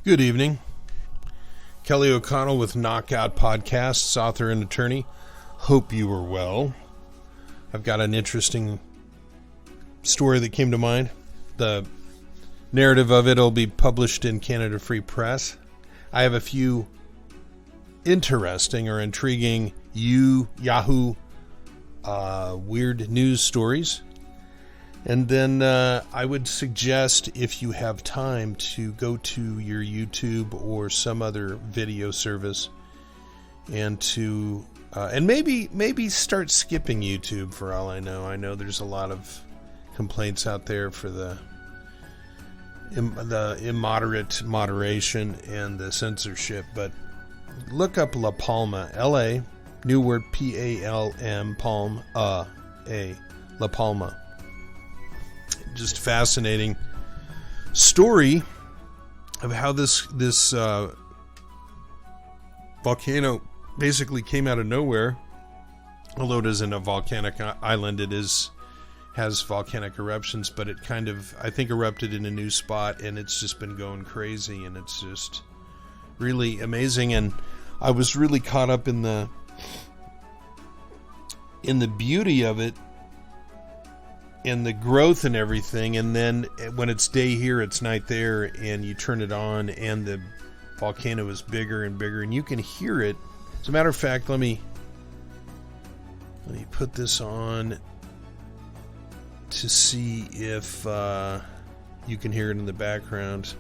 Good evening. Kelly O'Connell with Knockout Podcasts, author and attorney. Hope you are well. I've got an interesting story that came to mind. The narrative of it will be published in Canada Free Press. I have a few interesting or intriguing Yahoo weird news stories. And then I would suggest, if you have time, to go to your YouTube or some other video service and to and maybe start skipping YouTube for all I know. I know there's a lot of complaints out there for the immoderate moderation and the censorship, but look up La Palma, L-A, new word P-A-L-M, Palm, A, La Palma. Just fascinating story of how this volcano basically came out of nowhere. Although it isn't a volcanic island, it has volcanic eruptions, but it kind of, I think, erupted in a new spot, and it's just been going crazy, and it's just really amazing. And I was really caught up in the beauty of it, and the growth and everything, and then when it's day here, it's night there, and you turn it on, and the volcano is bigger and bigger, and you can hear it. As a matter of fact, let me put this on to see if you can hear it in the background.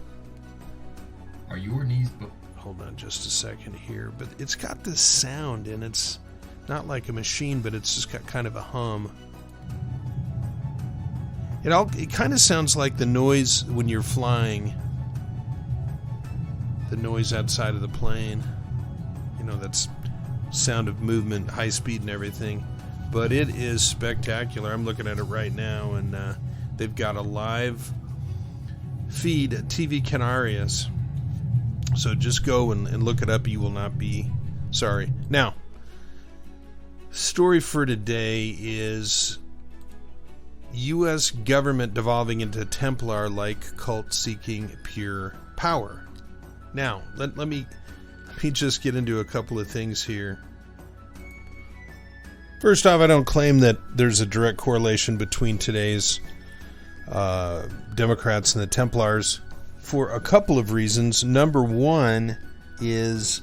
Are your knees... Hold on just a second here, but it's got this sound, and it's not like a machine, but it's just got kind of a hum. It kind of sounds like the noise when you're flying. The noise outside of the plane. You know, that's sound of movement, high speed and everything. But it is spectacular. I'm looking at it right now, and they've got a live feed at TV Canarias. So just go and look it up. You will not be sorry. Now, story for today is U.S. government devolving into Templar-Like cult seeking pure power. Now, let me just get into a couple of things here. First off, I don't claim that there's a direct correlation between today's Democrats and the Templars for a couple of reasons. Number one is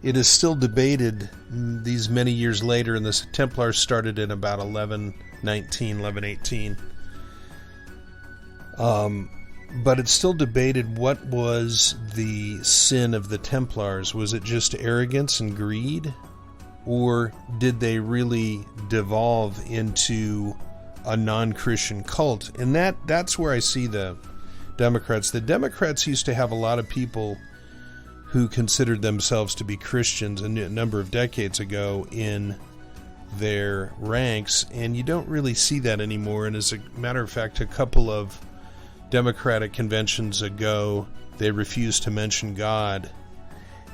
it is still debated these many years later, and the Templars started in about 1118. But it's still debated what was the sin of the Templars. Was it just arrogance and greed? Or did they really devolve into a non-Christian cult? And that's where I see the Democrats. The Democrats used to have a lot of people who considered themselves to be Christians a number of decades ago in their ranks, and you don't really see that anymore. And as a matter of fact, a couple of Democratic conventions ago, they refused to mention God.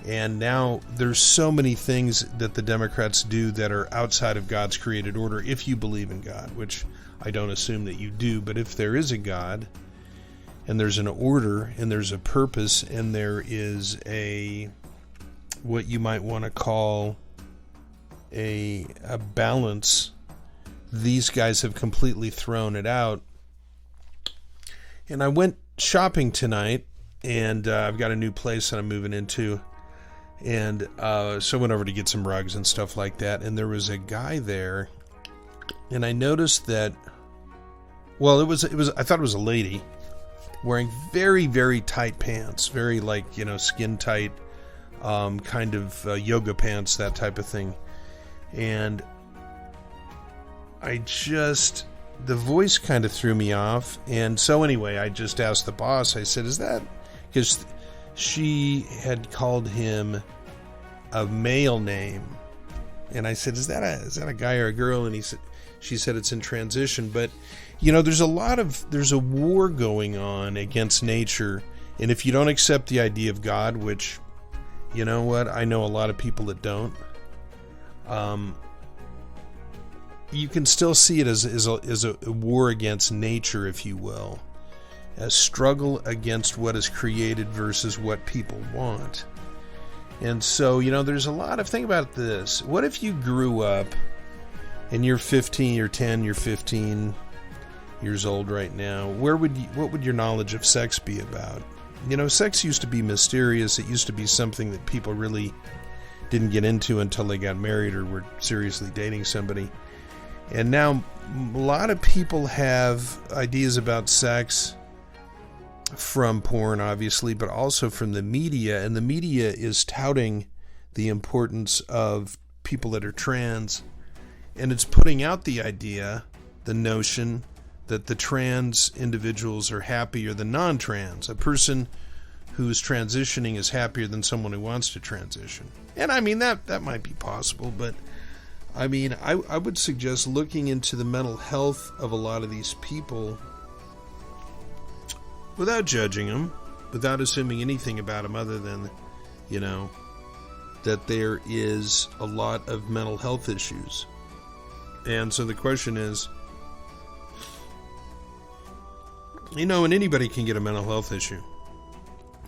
And now there's so many things that the Democrats do that are outside of God's created order, if you believe in God, which I don't assume that you do. But if there is a God, and there's an order, and there's a purpose, and there is what you might want to call a balance, these guys have completely thrown it out. And I went shopping tonight, and I've got a new place that I'm moving into, and so I went over to get some rugs and stuff like that, and there was a guy there, and I noticed that, well, it was I thought it was a lady wearing very, very tight pants, very, like, skin tight, kind of yoga pants, that type of thing. And the voice kind of threw me off. And so anyway, I just asked the boss, I said, is that, because she had called him a male name. And I said, is that a guy or a girl? And she said it's in transition. But, there's a war going on against nature. And if you don't accept the idea of God, which, you know what, I know a lot of people that don't, you can still see it as a war against nature, if you will. a struggle against what is created versus what people want. And so, there's a lot of, think about this. What if you grew up and you're 15, you're 10, you're 15 years old right now? What would your knowledge of sex be about? Sex used to be mysterious. It used to be something that people really didn't get into until they got married or were seriously dating somebody. And now a lot of people have ideas about sex from porn, obviously, but also from the media. And the media is touting the importance of people that are trans. And it's putting out the idea, the notion, that the trans individuals are happier than non-trans. A person who's transitioning is happier than someone who wants to transition. And I mean, that might be possible, but I mean, I would suggest looking into the mental health of a lot of these people without judging them, without assuming anything about them other than, that there is a lot of mental health issues. And so the question is, and anybody can get a mental health issue.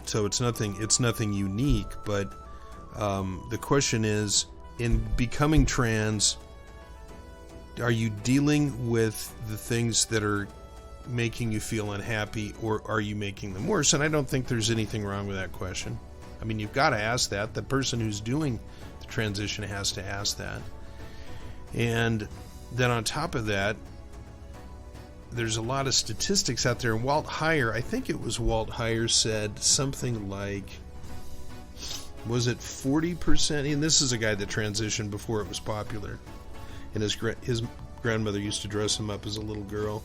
So it's nothing unique, but the question is, in becoming trans, are you dealing with the things that are making you feel unhappy, or are you making them worse? And I don't think there's anything wrong with that question. I mean, you've got to ask that. The person who's doing the transition has to ask that. And then on top of that, there's a lot of statistics out there. And Walt Heyer, I think it was Walt Heyer, said something like, was it 40%? And this is a guy that transitioned before it was popular. And his grandmother used to dress him up as a little girl.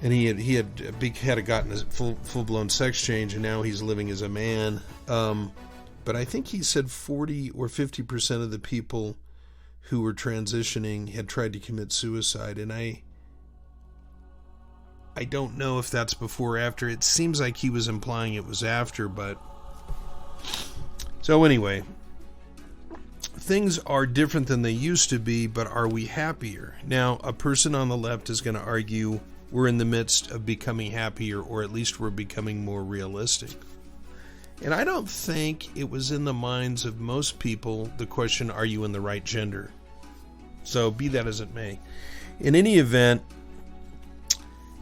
And he had gotten a full-blown sex change, and now he's living as a man. But I think he said 40 or 50% of the people who were transitioning had tried to commit suicide. And I don't know if that's before or after. It seems like he was implying it was after, but... So anyway, things are different than they used to be, but are we happier? Now, a person on the left is going to argue we're in the midst of becoming happier, or at least we're becoming more realistic. And I don't think it was in the minds of most people the question, are you in the right gender? So be that as it may. In any event,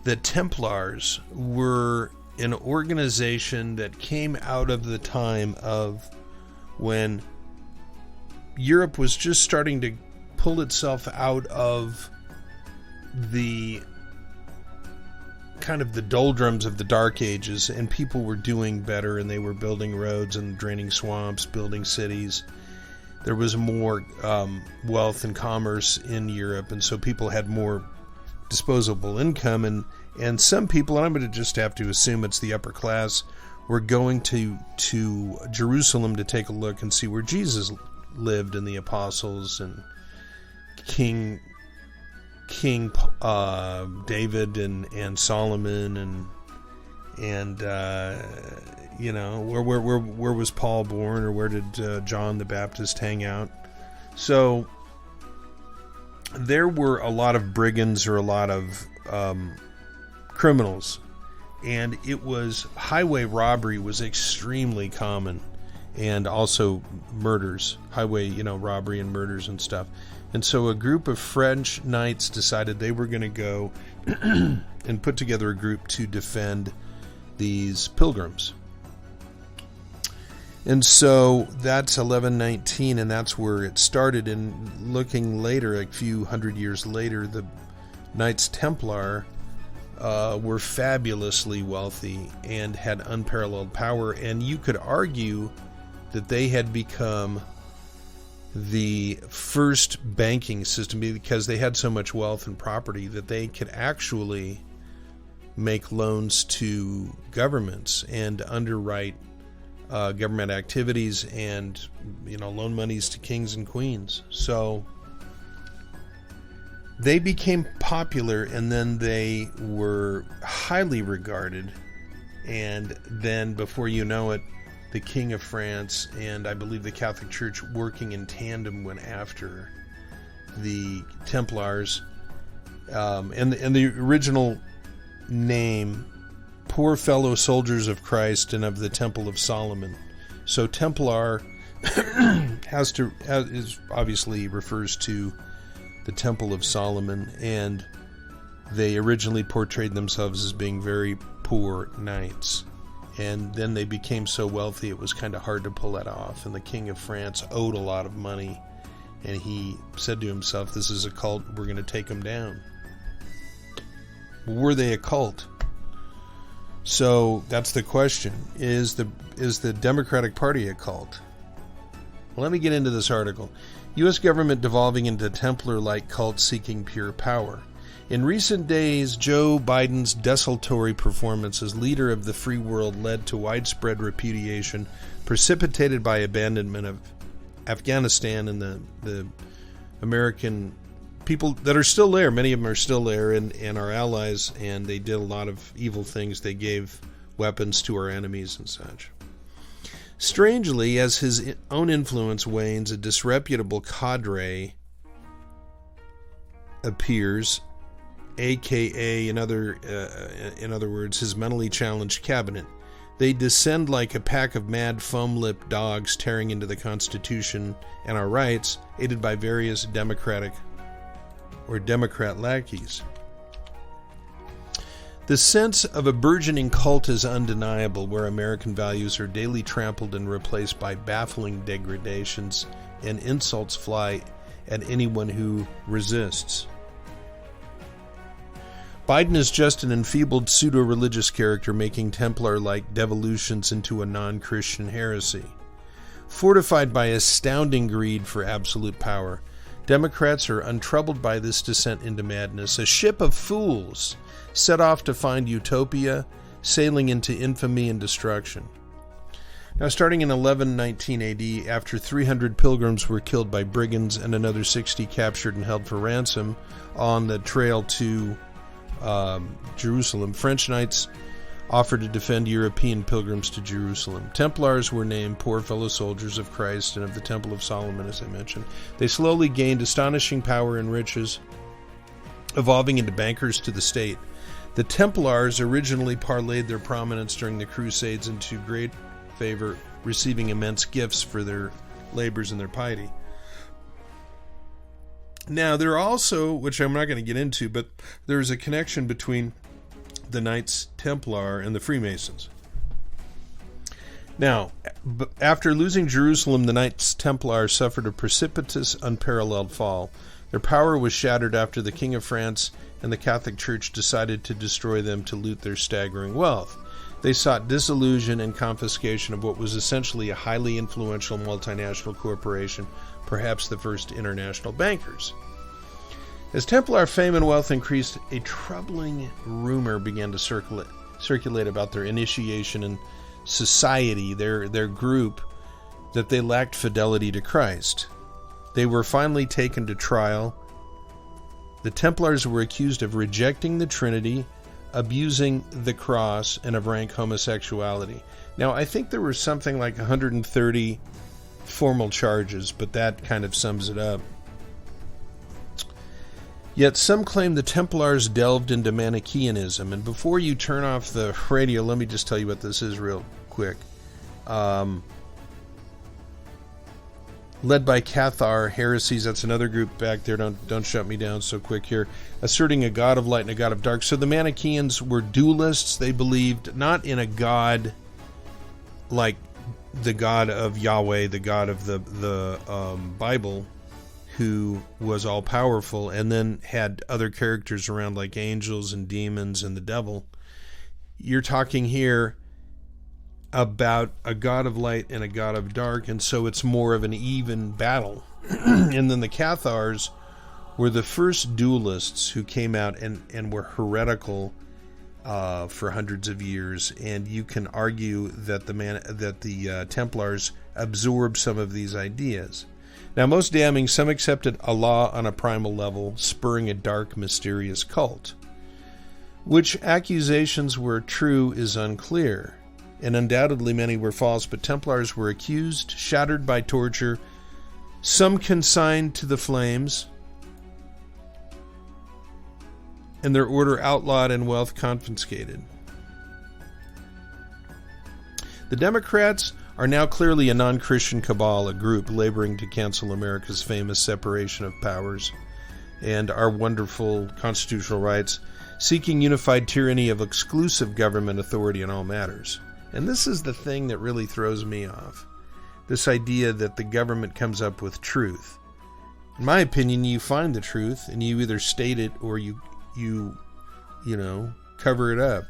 the Templars were an organization that came out of the time of when Europe was just starting to pull itself out of the kind of the doldrums of the Dark Ages, and people were doing better, and they were building roads and draining swamps, building cities. There was more wealth and commerce in Europe, and so people had more disposable income, and some people, and I'm going to just have to assume it's the upper class, were going to Jerusalem to take a look and see where Jesus lived, and the apostles, and King David and Solomon, and where was Paul born, or where did John the Baptist hang out? So there were a lot of brigands, or a lot of criminals, and it was highway robbery was extremely common, and also murders, highway robbery and murders and stuff. And so a group of French knights decided they were going to go and put together a group to defend these pilgrims. And so that's 1119, and that's where it started. And looking later, a few hundred years later, the Knights Templar were fabulously wealthy and had unparalleled power. And you could argue that they had become the first banking system, because they had so much wealth and property that they could actually make loans to governments and underwrite government activities, and loan monies to kings and queens. So they became popular, and then they were highly regarded, and then before you know it, the King of France and I believe the Catholic Church, working in tandem, went after the Templars, and the original name poor fellow soldiers of Christ and of the Temple of Solomon. So Templar is obviously refers to the Temple of Solomon, and they originally portrayed themselves as being very poor knights. And then they became so wealthy it was kind of hard to pull that off. And the King of France owed a lot of money. And he said to himself, this is a cult, we're going to take them down. Were they a cult? So that's the question. Is the Democratic Party a cult? Well, let me get into this article. U.S. government devolving into Templar-like cult seeking pure power. In recent days, Joe Biden's desultory performance as leader of the free world led to widespread repudiation, precipitated by abandonment of Afghanistan and the American people that are still there. Many of them are still there and our allies, and they did a lot of evil things. They gave weapons to our enemies and such. Strangely, as his own influence wanes, a disreputable cadre appears, aka, in other words, his mentally challenged cabinet. They descend like a pack of mad, foam-lipped dogs tearing into the Constitution and our rights, aided by various Democrat lackeys. The sense of a burgeoning cult is undeniable, where American values are daily trampled and replaced by baffling degradations, and insults fly at anyone who resists. Biden is just an enfeebled pseudo-religious character making Templar-like devolutions into a non-Christian heresy. Fortified by astounding greed for absolute power, Democrats are untroubled by this descent into madness, a ship of fools set off to find utopia, sailing into infamy and destruction. Now, starting in 1119 AD, after 300 pilgrims were killed by brigands and another 60 captured and held for ransom on the trail to Jerusalem, French knights offered to defend European pilgrims to Jerusalem. Templars were named poor fellow soldiers of Christ and of the Temple of Solomon, as I mentioned. They slowly gained astonishing power and riches, evolving into bankers to the state. The Templars originally parlayed their prominence during the Crusades into great favor, receiving immense gifts for their labors and their piety. Now, there are also, which I'm not going to get into, but there's a connection between the Knights Templar and the Freemasons. Now, after losing Jerusalem, the Knights Templar suffered a precipitous, unparalleled fall. Their power was shattered after the King of France and the Catholic Church decided to destroy them to loot their staggering wealth. They sought dissolution and confiscation of what was essentially a highly influential multinational corporation, perhaps the first international bankers. As Templar fame and wealth increased, a troubling rumor began to circulate about their initiation in society, their group, that they lacked fidelity to Christ. They were finally taken to trial. The Templars were accused of rejecting the Trinity, abusing the cross, and of rank homosexuality. Now, I think there were something like 130 formal charges, but that kind of sums it up. Yet some claim the Templars delved into Manichaeanism, and before you turn off the radio, let me just tell you what this is real quick. Led by Cathar, heresies, that's another group back there, don't shut me down so quick here, asserting a god of light and a god of dark. So the Manichaeans were dualists. They believed not in a god like the God of Yahweh, the God of the Bible, who was all-powerful, and then had other characters around like angels and demons and the devil. You're talking here about a God of light and a God of dark, and so it's more of an even battle. And then the Cathars were the first dualists who came out and were heretical for hundreds of years, and you can argue that the Templars absorbed some of these ideas. Now, most damning, some accepted Allah on a primal level, spurring a dark, mysterious cult. Which accusations were true is unclear, and undoubtedly many were false, but Templars were accused, shattered by torture, some consigned to the flames, and their order outlawed and wealth confiscated. The Democrats are now clearly a non-Christian cabal, a group laboring to cancel America's famous separation of powers and our wonderful constitutional rights, seeking unified tyranny of exclusive government authority in all matters. And this is the thing that really throws me off. This idea that the government comes up with truth. In my opinion, you find the truth and you either state it or you cover it up.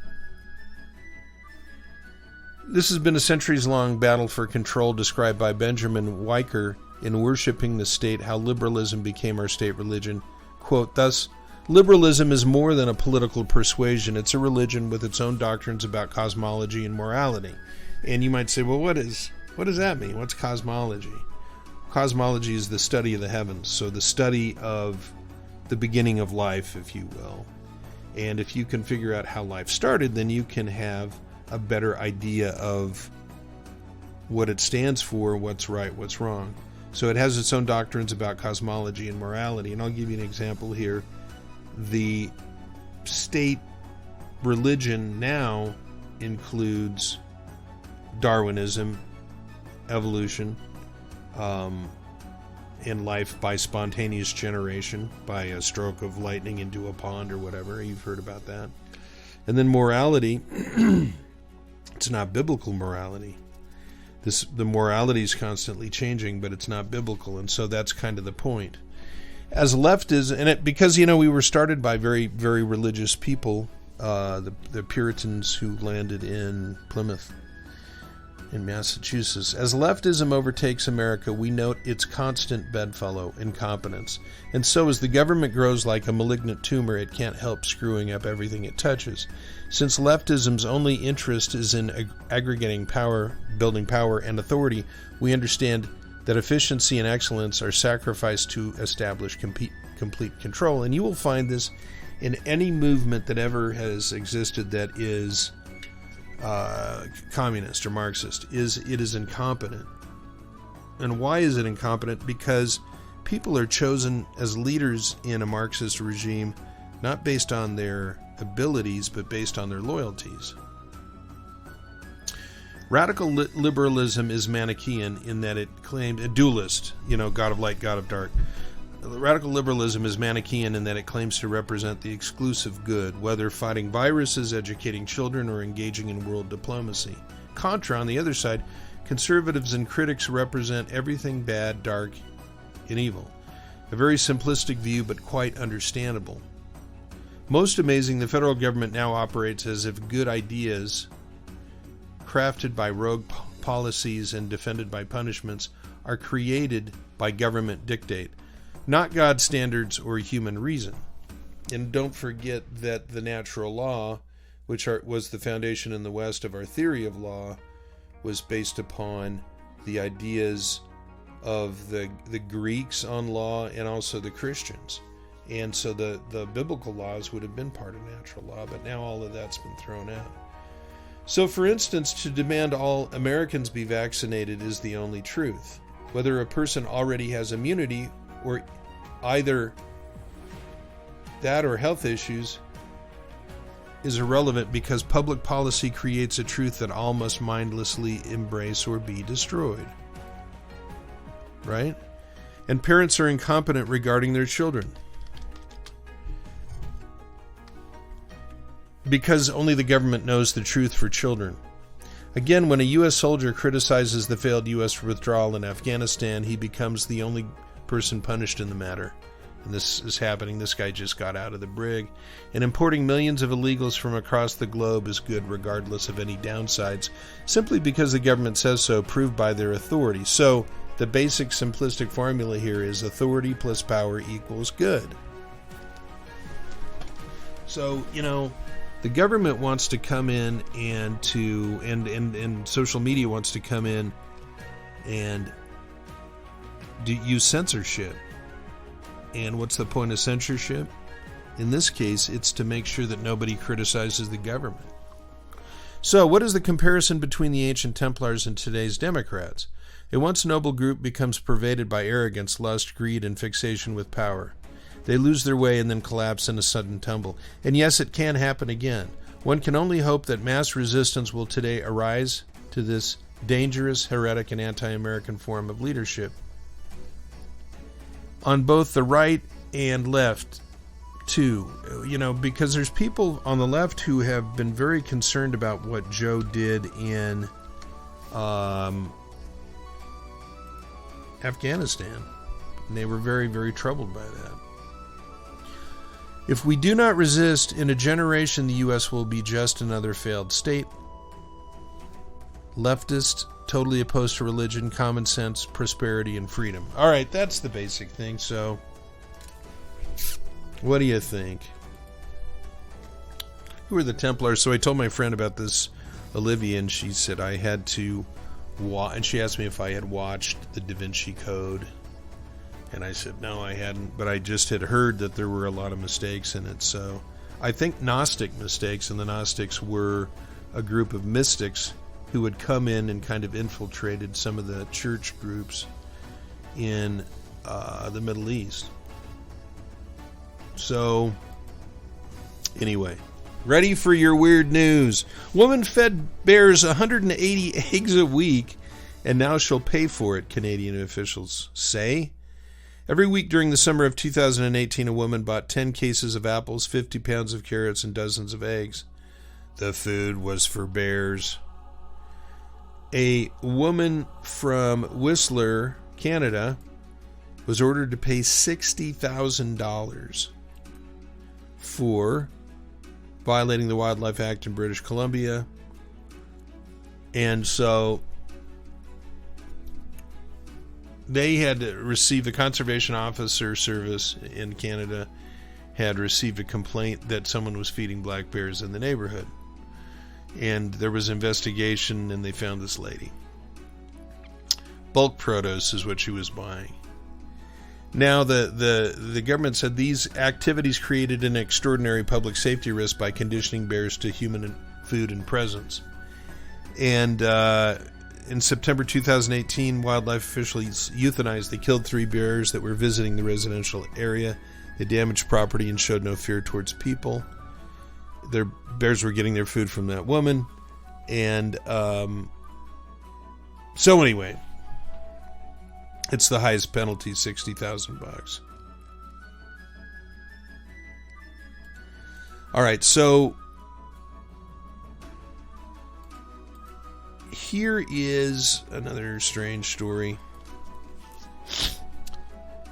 This has been a centuries-long battle for control described by Benjamin Weicker in Worshipping the State, How Liberalism Became Our State Religion. Quote, thus, liberalism is more than a political persuasion. It's a religion with its own doctrines about cosmology and morality. And you might say, well, what does that mean? What's cosmology? Cosmology is the study of the heavens, so the study of the beginning of life, if you will. And if you can figure out how life started, then you can have a better idea of what it stands for, what's right, what's wrong. So it has its own doctrines about cosmology and morality. And I'll give you an example here. The state religion now includes Darwinism, evolution, and life by spontaneous generation, by a stroke of lightning into a pond or whatever. You've heard about that. And then morality. It's not biblical morality. The morality is constantly changing, but it's not biblical, and so that's kind of the point. As leftism, because we were started by very, very religious people, the Puritans who landed in Plymouth, in Massachusetts. As leftism overtakes America, we note its constant bedfellow, incompetence. And so as the government grows like a malignant tumor, it can't help screwing up everything it touches. Since leftism's only interest is in aggregating power, building power and authority, we understand that efficiency and excellence are sacrificed to establish complete control. And you will find this in any movement that ever has existed that is communist or Marxist. It is incompetent. And why is it incompetent? Because people are chosen as leaders in a Marxist regime not based on their abilities, but based on their loyalties. Radical liberalism is Manichaean in that it claimed a dualist, God of light, God of dark. Radical liberalism is Manichaean in that it claims to represent the exclusive good, whether fighting viruses, educating children, or engaging in world diplomacy. Contra, on the other side, conservatives and critics represent everything bad, dark, and evil. A very simplistic view, but quite understandable. Most amazing, the federal government now operates as if good ideas, crafted by rogue policies and defended by punishments, are created by government dictate, not God's standards or human reason. And don't forget that the natural law, which was the foundation in the West of our theory of law, was based upon the ideas of the Greeks on law and also the Christians. And so the biblical laws would have been part of natural law, but now all of that's been thrown out. So, for instance, to demand all Americans be vaccinated is the only truth. Whether a person already has immunity or either that or health issues is irrelevant, because public policy creates a truth that all must mindlessly embrace or be destroyed. Right? And parents are incompetent regarding their children, because only the government knows the truth for children. Again, when a U.S. soldier criticizes the failed U.S. withdrawal in Afghanistan, he becomes the only person punished in the matter. And this is happening. This guy just got out of the brig. And importing millions of illegals from across the globe is good regardless of any downsides, simply because the government says so, proved by their authority. So the basic simplistic formula here is authority plus power equals good. So, the government wants to come in and social media wants to come in and use censorship. And what's the point of censorship? In this case, it's to make sure that nobody criticizes the government. So, what is the comparison between the ancient Templars and today's Democrats? A once noble group becomes pervaded by arrogance, lust, greed, and fixation with power. They lose their way and then collapse in a sudden tumble. And yes, it can happen again. One can only hope that mass resistance will today arise to this dangerous, heretic, and anti-American form of leadership. On both the right and left, too. Because there's people on the left who have been very concerned about what Joe did in Afghanistan. And they were very, very troubled by that. If we do not resist, in a generation the U.S. will be just another failed state. Leftist, totally opposed to religion, common sense, prosperity, and freedom. All right, that's the basic thing. So, what do you think? Who are the Templars? So I told my friend about this, Olivia, and she said I had to watch, and she asked me if I had watched the Da Vinci Code. And I said, no, I hadn't, but I just had heard that there were a lot of mistakes in it. So I think Gnostic mistakes, and the Gnostics were a group of mystics who had come in and kind of infiltrated some of the church groups in the Middle East. So, anyway, ready for your weird news. Woman fed bears 180 eggs a week, and now she'll pay for it, Canadian officials say. Every week during the summer of 2018, a woman bought 10 cases of apples, 50 pounds of carrots, and dozens of eggs. The food was for bears. A woman from Whistler, Canada, was ordered to pay $60,000 for violating the Wildlife Act in British Columbia. And so they had received, the Conservation Officer Service in Canada had received a complaint that someone was feeding black bears in the neighborhood. And there was investigation, and they found this lady. Bulk produce is what she was buying. Now, the government said these activities created an extraordinary public safety risk by conditioning bears to human food and presence. And in September 2018, wildlife officials euthanized. They killed 3 bears that were visiting the residential area. They damaged property and showed no fear towards people. Their bears were getting their food from that woman. And so anyway, it's the highest penalty, $60,000. All right, so here is another strange story.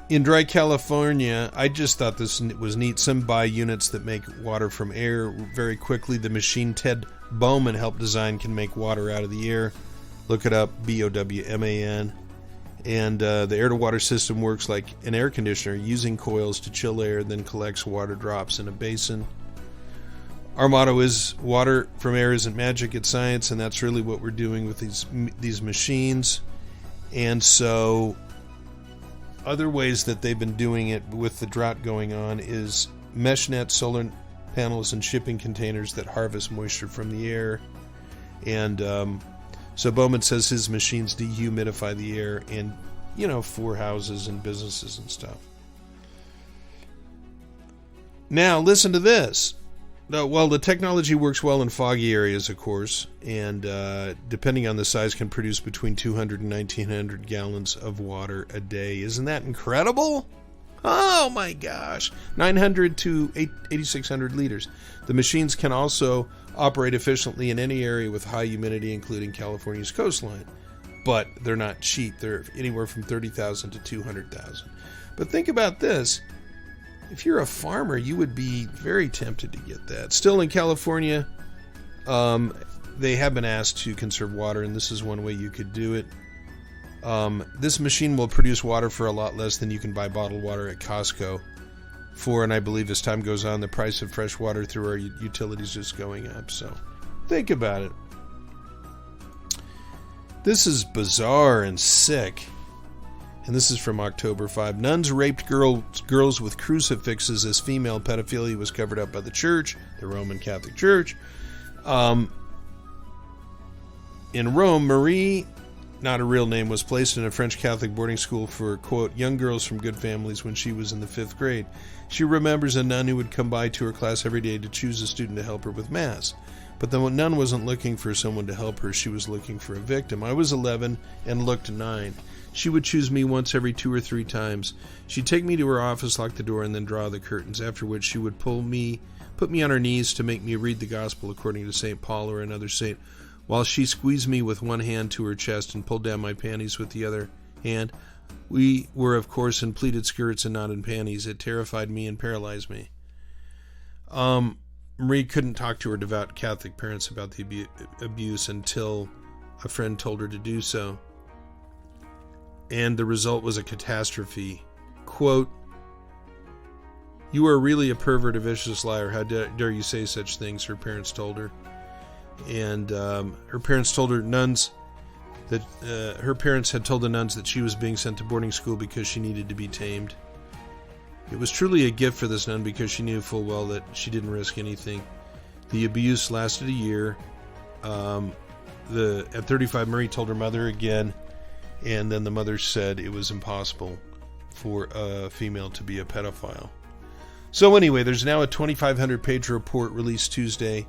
In dry California, I just thought this was neat. Some buy units that make water from air very quickly. The machine Ted Bowman helped design can make water out of the air. Look it up, BOWMAN. And the air-to-water system works like an air conditioner, using coils to chill air, then collects water drops in a basin. Our motto is, water from air isn't magic, it's science, and that's really what we're doing with these machines. And so other ways that they've been doing it with the drought going on is mesh nets, solar panels, and shipping containers that harvest moisture from the air. And so Bowman says his machines dehumidify the air and, for houses and businesses and stuff. Now, listen to this. Well, the technology works well in foggy areas, of course, and depending on the size, can produce between 200 and 1,900 gallons of water a day. Isn't that incredible? Oh my gosh. 900 to 8,600 liters. The machines can also operate efficiently in any area with high humidity, including California's coastline. But they're not cheap. They're anywhere from $30,000 to $200,000. But think about this. If you're a farmer, you would be very tempted to get that. Still in California, they have been asked to conserve water, and this is one way you could do it. This machine will produce water for a lot less than you can buy bottled water at Costco for, and I believe as time goes on, the price of fresh water through our utilities is going up. So think about it. This is bizarre and sick. And this is from October 5. Nuns raped girls with crucifixes as female pedophilia was covered up by the church, the Roman Catholic Church. In Rome, not a real name, was placed in a French Catholic boarding school for, quote, young girls from good families when she was in the 5th grade. She remembers a nun who would come by to her class every day to choose a student to help her with Mass. But the nun wasn't looking for someone to help her. She was looking for a victim. I was 11 and looked 9. She would choose me once every 2 or 3 times. She'd take me to her office, lock the door, and then draw the curtains, after which she would put me on her knees to make me read the gospel according to St. Paul or another saint, while she squeezed me with one hand to her chest and pulled down my panties with the other hand. We were, of course, in pleated skirts and not in panties. It terrified me and paralyzed me. Marie couldn't talk to her devout Catholic parents about the abuse until a friend told her to do so. And the result was a catastrophe. Quote, "You are really a pervert, a vicious liar. How dare you say such things," her parents told her. And her parents told her nuns that her parents had told the nuns that she was being sent to boarding school because she needed to be tamed. It was truly a gift for this nun because she knew full well that she didn't risk anything. The abuse lasted a year. At 35, Marie told her mother again, and then the mother said it was impossible for a female to be a pedophile. So anyway, there's now a 2,500-page report released Tuesday,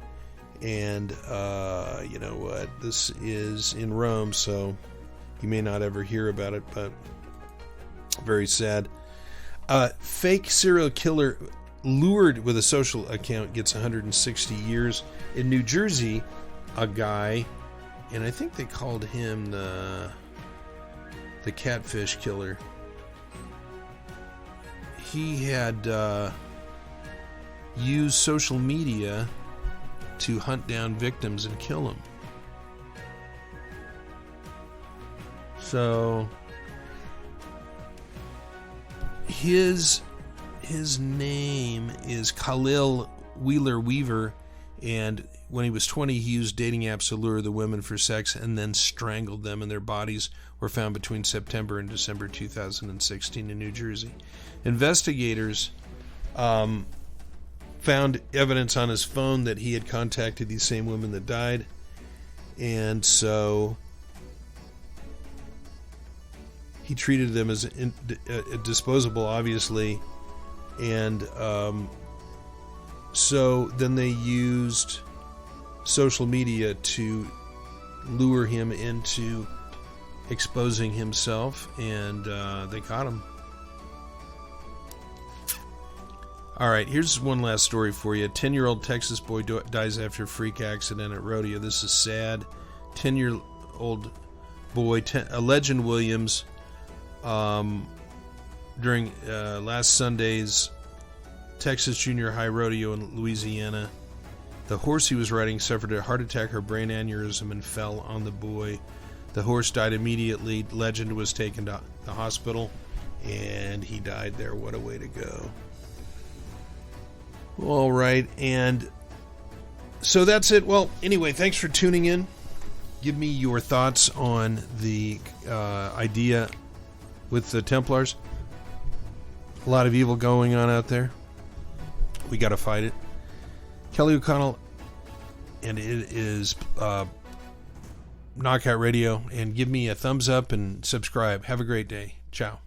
and you know what? This is in Rome, so you may not ever hear about it, but very sad. Fake serial killer lured with a social account gets 160 years. In New Jersey, a guy, and I think they called him the catfish killer. He had used social media to hunt down victims and kill them. So his name is Khalil Wheeler Weaver, and when he was 20, he used dating apps to lure the women for sex and then strangled them, and their bodies were found between September and December 2016 in New Jersey. Investigators found evidence on his phone that he had contacted these same women that died, and so he treated them as disposable, obviously, and so then they used social media to lure him into exposing himself, and they caught him. All right, here's one last story for you. A 10-year-old Texas boy dies after a freak accident at rodeo. This is sad. 10-year-old boy, Legend Williams, during last Sunday's Texas Junior High Rodeo in Louisiana. The horse he was riding suffered a heart attack or brain aneurysm and fell on the boy. The horse died immediately. Legend was taken to the hospital, and he died there. What a way to go. All right, and so that's it. Well, anyway, thanks for tuning in. Give me your thoughts on the idea with the Templars. A lot of evil going on out there. We got to fight it. Kelly O'Connell, and it is Knockout Radio. And give me a thumbs up and subscribe. Have a great day. Ciao.